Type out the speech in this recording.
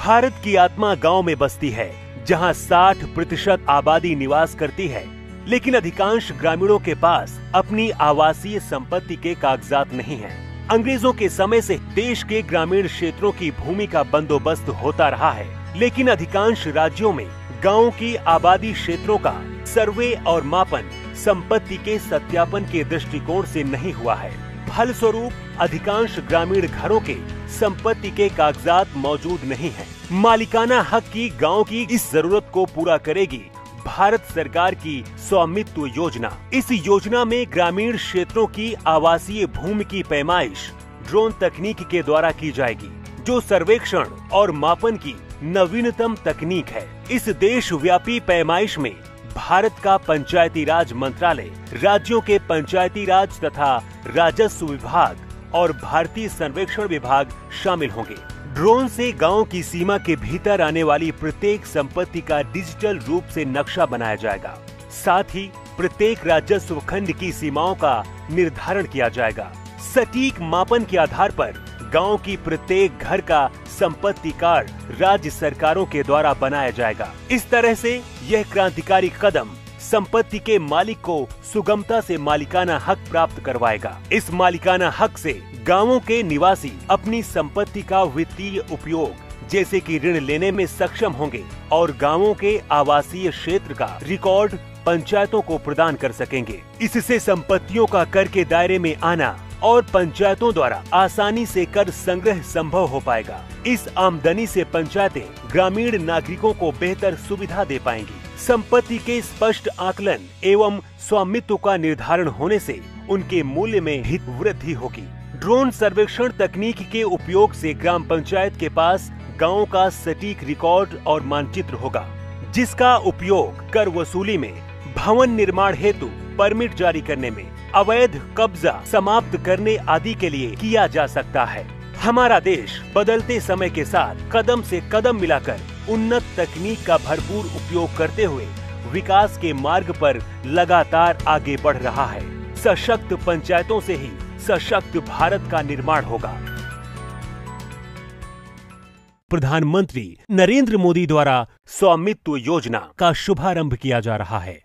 भारत की आत्मा गांव में बसती है, जहां 60% आबादी निवास करती है, लेकिन अधिकांश ग्रामीणों के पास अपनी आवासीय संपत्ति के कागजात नहीं हैं। अंग्रेजों के समय से देश के ग्रामीण क्षेत्रों की भूमि का बंदोबस्त होता रहा है, लेकिन अधिकांश राज्यों में गांवों की आबादी क्षेत्रों का सर्वे और मापन संपत्ति के सत्यापन के दृष्टिकोण से नहीं हुआ है। फलस्वरूप अधिकांश ग्रामीण घरों के संपत्ति के कागजात मौजूद नहीं हैं। मालिकाना हक की गांव की इस जरूरत को पूरा करेगी भारत सरकार की स्वामित्व योजना। इस योजना में ग्रामीण क्षेत्रों की आवासीय भूमि की पैमाइश ड्रोन तकनीक के द्वारा की जाएगी, जो सर्वेक्षण और मापन की नवीनतम तकनीक है। इस देशव्यापी पैमाइश में भारत का पंचायती राज मंत्रालय, राज्यों के पंचायती राज तथा राजस्व विभाग और भारतीय सर्वेक्षण विभाग शामिल होंगे। ड्रोन से गांव की सीमा के भीतर आने वाली प्रत्येक संपत्ति का डिजिटल रूप से नक्शा बनाया जाएगा। साथ ही प्रत्येक राजस्व खंड की सीमाओं का निर्धारण किया जाएगा। सटीक मापन के आधार पर गांव की प्रत्येक घर का संपत्ति कार्ड राज्य सरकारों के द्वारा बनाया जाएगा। इस तरह से यह क्रांतिकारी कदम संपत्ति के मालिक को सुगमता से मालिकाना हक प्राप्त करवाएगा। इस मालिकाना हक से गांवों के निवासी अपनी संपत्ति का वित्तीय उपयोग जैसे कि ऋण लेने में सक्षम होंगे और गांवों के आवासीय क्षेत्र का रिकॉर्ड पंचायतों को प्रदान कर सकेंगे। इससे संपत्तियों का कर के दायरे में आना और पंचायतों द्वारा आसानी से कर संग्रह संभव हो पाएगा। इस आमदनी से पंचायतें ग्रामीण नागरिकों को बेहतर सुविधा दे पाएंगी। संपत्ति के स्पष्ट आकलन एवं स्वामित्व का निर्धारण होने से उनके मूल्य में भी वृद्धि होगी। ड्रोन सर्वेक्षण तकनीक के उपयोग से ग्राम पंचायत के पास गाँव का सटीक रिकॉर्ड और मानचित्र होगा, जिसका उपयोग कर वसूली में, भवन निर्माण हेतु परमिट जारी करने में, अवैध कब्जा समाप्त करने आदि के लिए किया जा सकता है। हमारा देश बदलते समय के साथ कदम से कदम मिलाकर उन्नत तकनीक का भरपूर उपयोग करते हुए विकास के मार्ग पर लगातार आगे बढ़ रहा है। सशक्त पंचायतों से ही सशक्त भारत का निर्माण होगा। प्रधानमंत्री नरेंद्र मोदी द्वारा स्वामित्व योजना का शुभारंभ किया जा रहा है।